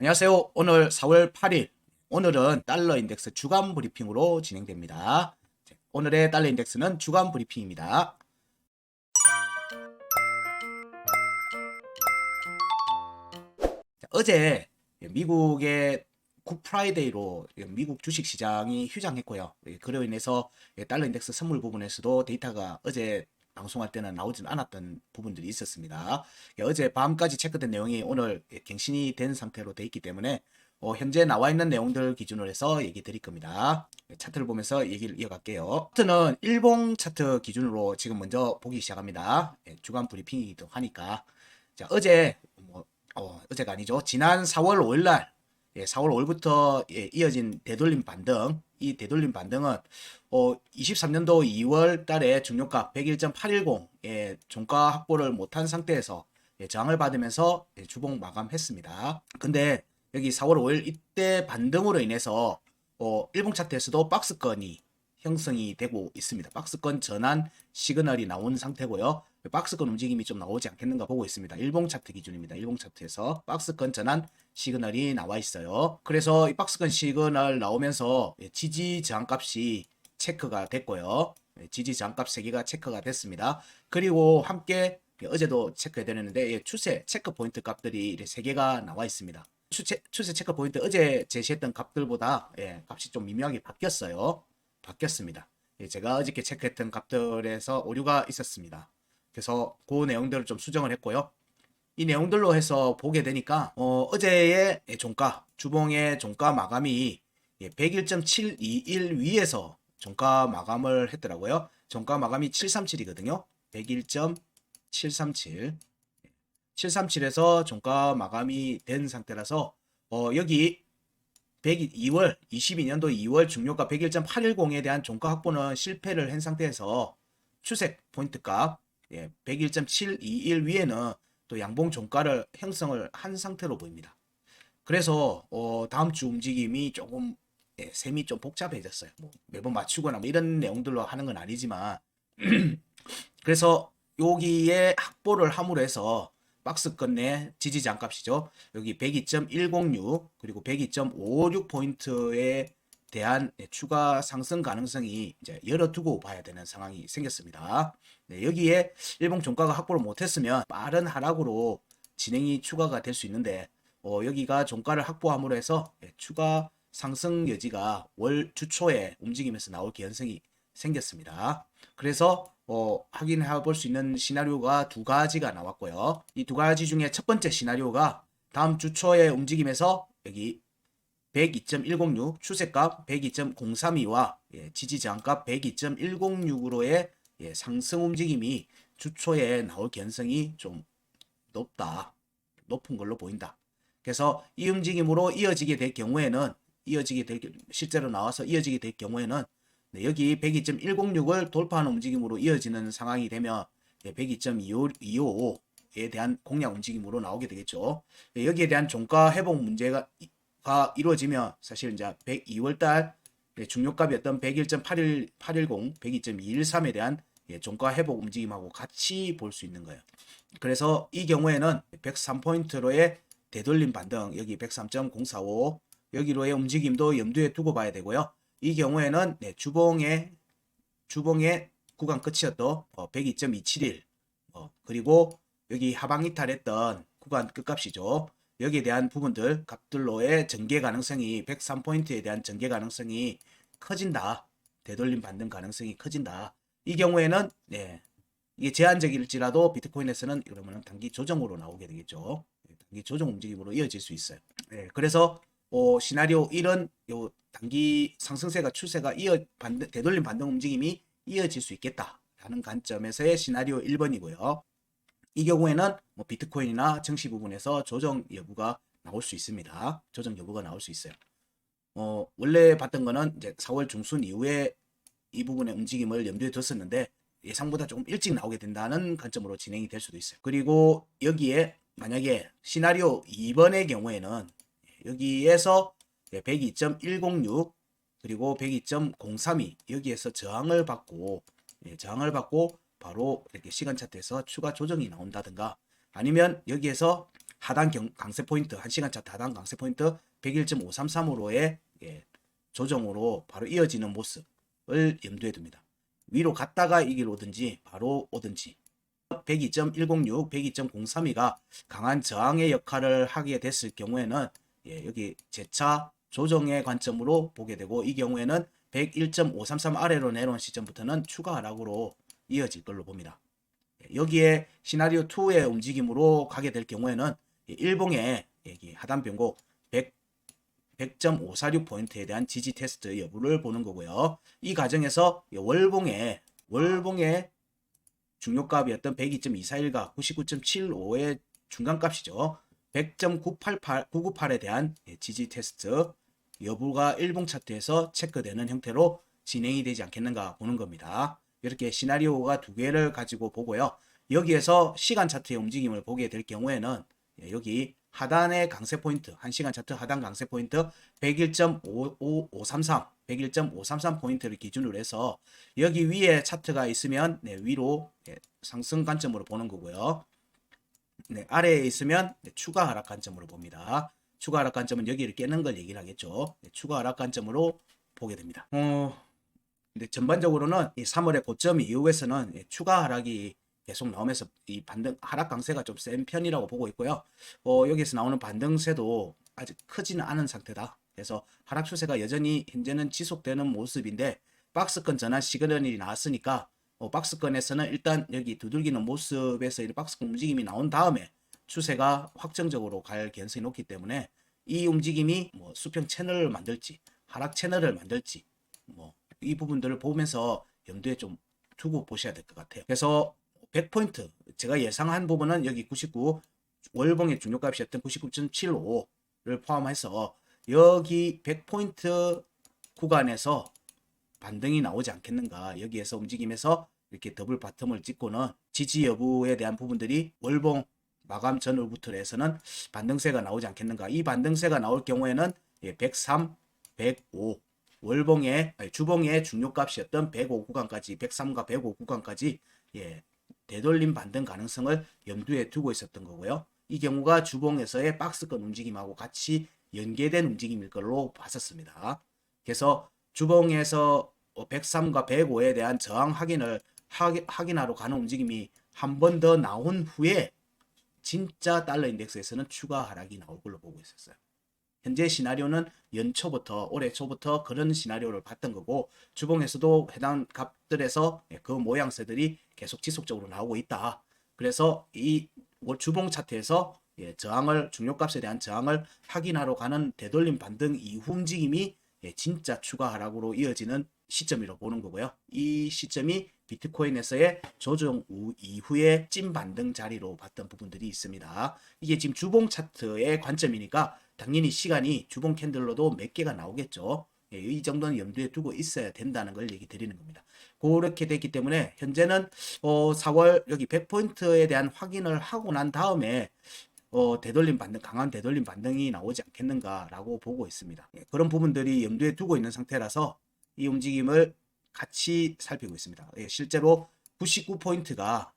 안녕하세요. 오늘 4월 8일. 오늘은 달러 인덱스 주간 브리핑으로 진행됩니다. 오늘의 달러 인덱스는 주간 브리핑입니다. 어제 미국의 굿 프라이데이로 미국 주식 시장이 휴장했고요. 그로 인해서 달러 인덱스 선물 부분에서도 데이터가 어제 방송할 때는 나오진 않았던 부분들이 있었습니다. 어제 밤까지 체크된 내용이 오늘 갱신이 된 상태로 돼 있기 때문에 현재 나와 있는 내용들 기준으로 해서 얘기 드릴 겁니다. 차트를 보면서 얘기를 이어갈게요. 차트는 일봉 차트 기준으로 지금 먼저 보기 시작합니다. 주간 브리핑이기도 하니까. 자, 어제가 아니죠. 지난 4월 5일 날 4월 5일부터 이어진 되돌림 반등. 이 되돌림 반등은 23년도 2월 달에 중요가 101.810의 종가 확보를 못한 상태에서 저항을 받으면서 주봉 마감했습니다. 근데 여기 4월 5일 이때 반등으로 인해서 일봉 차트에서도 박스권이 형성이 되고 있습니다. 박스권 전환 시그널이 나온 상태고요. 박스권 움직임이 좀 나오지 않겠는가 보고 있습니다. 일봉 차트 기준입니다. 일봉 차트에서 박스권 전환 시그널이 나와 있어요. 그래서 이 박스권 시그널 나오면서 지지 저항값이 체크가 됐고요. 지지 저항값 3개가 체크가 됐습니다. 그리고 함께 어제도 체크해드렸는데 추세 체크 포인트 값들이 3개가 나와 있습니다. 추세 체크 포인트 어제 제시했던 값들보다 값이 좀 미묘하게 바뀌었습니다. 제가 어저께 체크했던 값들에서 오류가 있었습니다. 그래서 그 내용들을 좀 수정을 했고요. 이 내용들로 해서 보게 되니까 어제의 종가, 주봉의 종가 마감이 101.721 위에서 종가 마감을 했더라고요. 종가 마감이 737이거든요. 101.737. 737에서 종가 마감이 된 상태라서 여기 2월 22년도 2월 중요가 101.810에 대한 종가 확보는 실패를 한 상태에서 추세 포인트 값 101.721 위에는 또 양봉 종가를 형성을 한 상태로 보입니다. 그래서 다음 주 움직임이 조금 셈이 좀 복잡해졌어요. 뭐 매번 맞추거나 뭐 이런 내용들로 하는 건 아니지만 그래서 여기에 확보를 함으로 해서 박스권 내 지지 장값이죠. 여기 102.106 그리고 102.56 포인트에 대한 추가 상승 가능성이 이제 열어두고 봐야 되는 상황이 생겼습니다. 네, 여기에 일봉 종가가 확보를 못했으면 빠른 하락으로 진행이 추가가 될 수 있는데 여기가 종가를 확보함으로 해서 추가 상승 여지가 월 주초에 움직이면서 나올 개연성이 생겼습니다. 그래서 확인해 볼 수 있는 시나리오가 두 가지가 나왔고요. 이 두 가지 중에 첫 번째 시나리오가 다음 주 초에 움직임에서 여기 102.106 추세값 102.032와 지지 저항값 102.106으로의 상승 움직임이 주초에 나올 개연성이 좀 높은 걸로 보인다. 그래서 이 움직임으로 이어지게 될 경우에는 실제로 나와서 이어지게 될 경우에는 여기 102.106을 돌파하는 움직임으로 이어지는 상황이 되면 102.255에 대한 공략 움직임으로 나오게 되겠죠. 여기에 대한 종가 회복 문제가 이루어지면 사실 이제 2월달 중요값이었던 101.810, 102.213에 대한 종가 회복 움직임하고 같이 볼 수 있는 거예요. 그래서 이 경우에는 103포인트로의 되돌림 반등, 여기 103.045 여기로의 움직임도 염두에 두고 봐야 되고요. 이 경우에는 주봉의 구간 끝이었던 102.271 그리고 여기 하방 이탈했던 구간 끝값이죠. 여기에 대한 부분들 값들로의 전개 가능성이 103포인트에 대한 전개 가능성이 커진다. 되돌림 반등 가능성이 커진다. 이 경우에는 이게 제한적일지라도 비트코인에서는 그러면 단기 조정으로 나오게 되겠죠. 단기 조정 움직임으로 이어질 수 있어요. 그래서 시나리오 1은 요 단기 상승세가 추세가 되돌림 반등 움직임이 이어질 수 있겠다라는 관점에서의 시나리오 1번이고요. 이 경우에는 뭐 비트코인이나 증시 부분에서 조정 여부가 나올 수 있습니다. 조정 여부가 나올 수 있어요. 원래 봤던 거는 이제 4월 중순 이후에 이 부분의 움직임을 염두에 뒀었는데 예상보다 조금 일찍 나오게 된다는 관점으로 진행이 될 수도 있어요. 그리고 여기에 만약에 시나리오 2번의 경우에는 여기에서 102.106 그리고 102.032 여기에서 저항을 받고 바로 이렇게 시간 차트에서 추가 조정이 나온다든가 아니면 여기에서 하단 강세 포인트 1시간 차트 하단 강세 포인트 101.533으로의 조정으로 바로 이어지는 모습을 염두에 둡니다. 위로 갔다가 이 길 오든지 바로 오든지 102.106, 102.032가 강한 저항의 역할을 하게 됐을 경우에는 여기 재차 조정의 관점으로 보게 되고, 이 경우에는 101.533 아래로 내려온 시점부터는 추가 하락으로 이어질 걸로 봅니다. 여기에 시나리오 2의 움직임으로 가게 될 경우에는 일봉의 하단 변곡 100.546포인트에 대한 지지 테스트 여부를 보는 거고요. 이 과정에서 월봉의 중요값이었던 102.241과 99.75의 중간값이죠. 100.998에 대한 지지 테스트 여부가 일봉 차트에서 체크되는 형태로 진행이 되지 않겠는가 보는 겁니다. 이렇게 시나리오가 두 개를 가지고 보고요. 여기에서 시간 차트의 움직임을 보게 될 경우에는 여기 하단의 강세 포인트, 1시간 차트 하단 강세 포인트 101.533 포인트를 기준으로 해서 여기 위에 차트가 있으면 위로 상승 관점으로 보는 거고요. 아래에 있으면 추가 하락 관점으로 봅니다. 추가 하락 관점은 여기를 깨는 걸 얘기를 하겠죠. 추가 하락 관점으로 보게 됩니다. 근데 전반적으로는 이 3월의 고점 이후에서는 추가 하락이 계속 나오면서 이 반등 하락 강세가 좀 센 편이라고 보고 있고요. 여기서 나오는 반등세도 아직 크지는 않은 상태다. 그래서 하락 추세가 여전히 현재는 지속되는 모습인데, 박스권 전환 시그널이 나왔으니까 박스권에서는 일단 여기 두들기는 모습에서 이 박스권 움직임이 나온 다음에 추세가 확정적으로 갈 가능성이 높기 때문에 이 움직임이 뭐 수평 채널을 만들지 하락 채널을 만들지 이 부분들을 보면서 염두에 좀 두고 보셔야 될 것 같아요. 그래서 100포인트 제가 예상한 부분은 여기 99 월봉의 중요값이었던 99.75를 포함해서 여기 100포인트 구간에서 반등이 나오지 않겠는가, 여기에서 움직임에서 이렇게 더블 바텀을 찍고는 지지 여부에 대한 부분들이 월봉 마감 전후부터 해서는 반등세가 나오지 않겠는가. 이 반등세가 나올 경우에는 103, 105 월봉의 주봉의 중요값이었던 105 구간까지 103과 105 구간까지 되돌림 반등 가능성을 염두에 두고 있었던 거고요. 이 경우가 주봉에서의 박스권 움직임하고 같이 연계된 움직임일 걸로 봤었습니다. 그래서 주봉에서 103과 105에 대한 저항 확인을 확인하러 가는 움직임이 한 번 더 나온 후에 진짜 달러 인덱스에서는 추가 하락이 나올 걸로 보고 있었어요. 현재 시나리오는 연초부터 올해 초부터 그런 시나리오를 봤던 거고, 주봉에서도 해당 값들에서 그 모양새들이 계속 지속적으로 나오고 있다. 그래서 이 주봉 차트에서 저항을 중요값에 대한 저항을 확인하러 가는 되돌림 반등 이후 움직임이 진짜 추가 하락으로 이어지는 시점이라고 보는 거고요. 이 시점이 비트코인에서의 조정 이후의 찐 반등 자리로 봤던 부분들이 있습니다. 이게 지금 주봉 차트의 관점이니까 당연히 시간이 주봉 캔들로도 몇 개가 나오겠죠. 이 정도는 염두에 두고 있어야 된다는 걸 얘기 드리는 겁니다. 그렇게 됐기 때문에 현재는 4월 여기 100포인트에 대한 확인을 하고 난 다음에 되돌림 반등, 강한 되돌림 반등이 나오지 않겠는가라고 보고 있습니다. 그런 부분들이 염두에 두고 있는 상태라서 이 움직임을 같이 살피고 있습니다. 실제로 99포인트가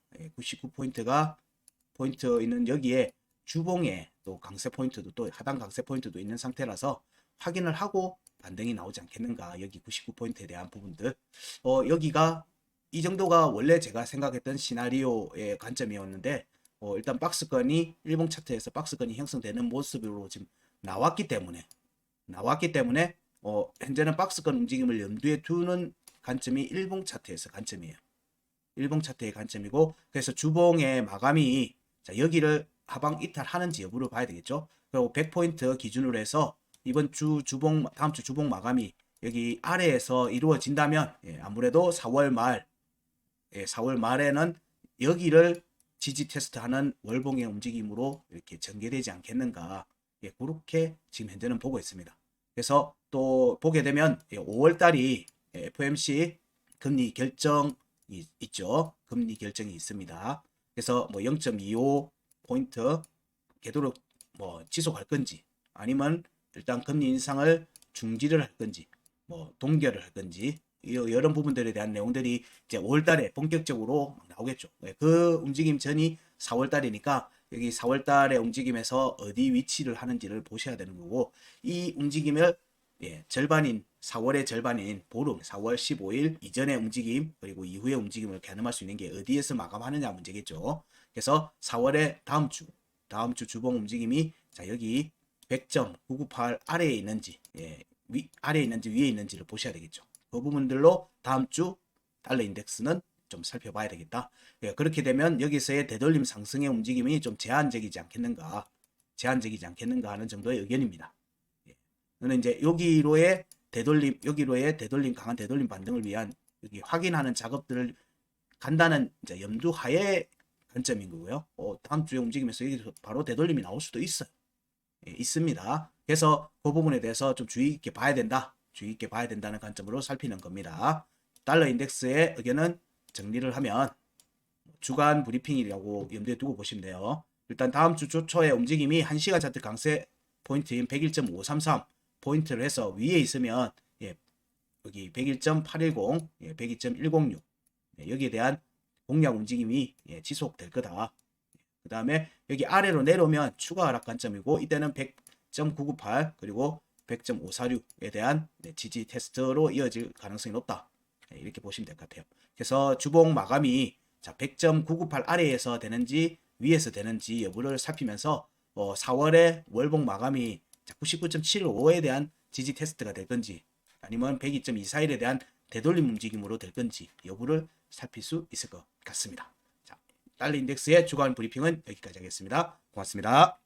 포인트 있는 여기에 주봉에 또 강세 포인트도 또 하단 강세 포인트도 있는 상태라서 확인을 하고 반등이 나오지 않겠는가. 여기 99포인트에 대한 부분들 여기가 이 정도가 원래 제가 생각했던 시나리오의 관점이었는데 일단 박스권이 일봉 차트에서 박스권이 형성되는 모습으로 지금 나왔기 때문에 현재는 박스권 움직임을 염두에 두는 관점이 일봉 차트에서 관점이에요. 일봉 차트의 관점이고, 그래서 주봉의 마감이 여기를 하방 이탈하는지 여부를 봐야 되겠죠. 그리고 100포인트 기준으로 해서 이번 주 주봉 다음 주 주봉 마감이 여기 아래에서 이루어진다면 아무래도 4월 말에는 여기를 지지 테스트하는 월봉의 움직임으로 이렇게 전개되지 않겠는가. 그렇게 지금 현재는 보고 있습니다. 그래서 또 보게 되면 5월 달이 FOMC 금리 결정이 있죠. 금리 결정이 있습니다. 그래서 0.25 포인트 궤도로 지속할 건지, 아니면 일단 금리 인상을 중지를 할 건지, 동결을 할 건지, 이런 부분들에 대한 내용들이 이제 5월달에 본격적으로 나오겠죠. 그 움직임 전이 4월달이니까 여기 4월 달의 움직임에서 어디 위치를 하는지를 보셔야 되는 거고, 이 움직임을 절반인 4월의 절반인 보름 4월 15일 이전의 움직임 그리고 이후의 움직임을 가늠할 수 있는 게 어디에서 마감하느냐 문제겠죠. 그래서 4월의 다음 주 주봉 움직임이 자 여기 100.998 아래에 있는지 아래에 있는지 위에 있는지를 보셔야 되겠죠. 그 부분들로 다음 주 달러 인덱스는 좀 살펴봐야 되겠다. 그렇게 되면 여기서의 되돌림 상승의 움직임이 좀 제한적이지 않겠는가 하는 정도의 의견입니다. 저는 이제 여기로의 되돌림 강한 되돌림 반등을 위한 여기 확인하는 작업들을 간다는 이제 염두하에 관점인 거고요. 다음 주에 움직이면서 여기서 바로 되돌림이 나올 수도 있어요. 있습니다. 그래서 그 부분에 대해서 좀 주의 있게 봐야 된다는 관점으로 살피는 겁니다. 달러 인덱스의 의견은 정리를 하면 주간 브리핑이라고 염두에 두고 보시면 돼요. 일단 다음 주 초의 움직임이 1시간 차트 강세 포인트인 101.533 포인트를 해서 위에 있으면 여기 101.810, 102.106 여기에 대한 공략 움직임이 지속될 거다. 그 다음에 여기 아래로 내려오면 추가 하락 관점이고 이때는 100.998 그리고 100.546에 대한 지지 테스트로 이어질 가능성이 높다. 이렇게 보시면 될 것 같아요. 그래서 주봉 마감이 자 100.998 아래에서 되는지 위에서 되는지 여부를 살피면서 4월에 월봉 마감이 99.75에 대한 지지 테스트가 될 건지 아니면 102.241에 대한 되돌림 움직임으로 될 건지 여부를 살필 수 있을 것 같습니다. 자, 달러 인덱스의 주간 브리핑은 여기까지 하겠습니다. 고맙습니다.